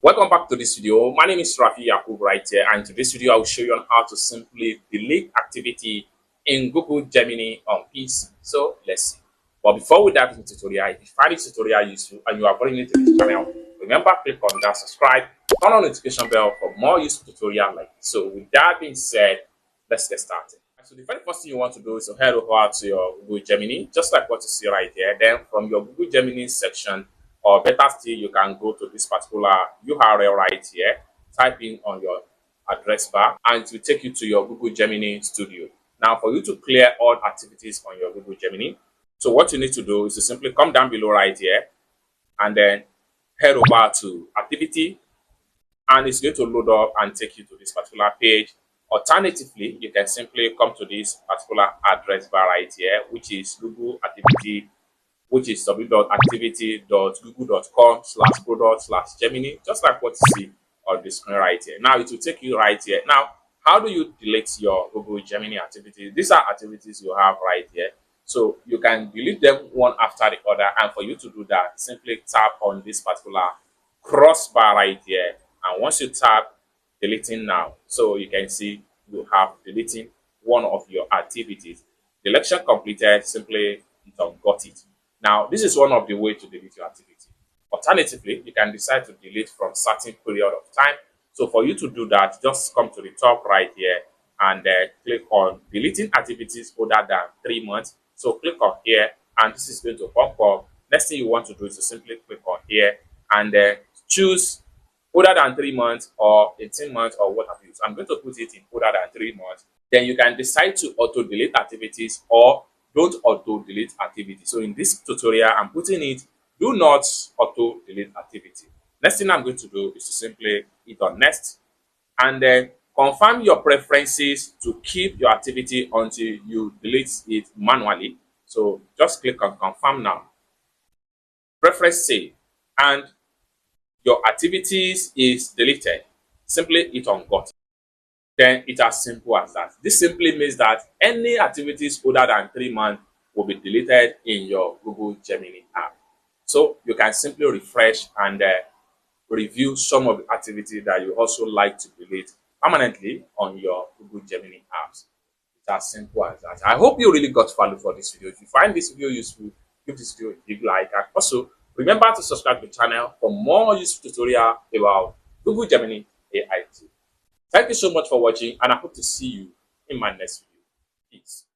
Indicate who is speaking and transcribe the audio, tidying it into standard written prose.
Speaker 1: Welcome back to this video. My name is Rafi Yakub right here, and in today's video I will show you on how to simply delete activity in Google Gemini on PC. So let's see. But before we dive into the tutorial, if you find this tutorial useful and you are very new to this channel, remember click on that subscribe, turn on the notification bell for more useful tutorial like this. So with that being said, let's get started. So the very first thing you want to do is to head over to your Google Gemini, just like what you see right here. Then from your Google Gemini section, or better still, you can go to this particular URL right here, type in on your address bar, and it will take you to your Google Gemini Studio. Now, for you to clear all activities on your Google Gemini, so what you need to do is to simply come down below right here, and then head over to Activity, and it's going to load up and take you to this particular page. Alternatively, you can simply come to this particular address bar right here, which is Google Activity, which is www.activity.google.com/product/Gemini, just like what you see on the screen right here. Now, it will take you right here. Now, how do you delete your Google Gemini activities? These are activities you have right here. So you can delete them one after the other. And for you to do that, simply tap on this particular crossbar right here. And once you tap deleting now, so you can see you have deleting one of your activities. Deletion completed, simply got it. Now, this is one of the ways to delete your activity. Alternatively, you can decide to delete from certain period of time. So for you to do that, just come to the top right here and click on deleting activities older than 3 months. So click on here, and this is going to pop up. Next thing you want to do is to simply click on here and choose older than 3 months or 18 months or what have you. So I'm going to put it in older than 3 months. Then you can decide to auto delete activities or don't auto delete activity. So in this tutorial, I'm putting it, do not auto delete activity. Next thing I'm going to do is to simply hit on next and then confirm your preferences to keep your activity until you delete it manually. So just click on confirm now. Preference save, and your activities is deleted. Simply hit on got it. Then it's as simple as that. This simply means that any activities older than 3 months will be deleted in your Google Gemini app. So you can simply refresh and review some of the activities that you also like to delete permanently on your Google Gemini apps. It's as simple as that. I hope you really got value for this video. If you find this video useful, give this video a big like, and also remember to subscribe to the channel for more useful tutorial about Google Gemini AI. Thank you so much for watching, and I hope to see you in my next video. Peace.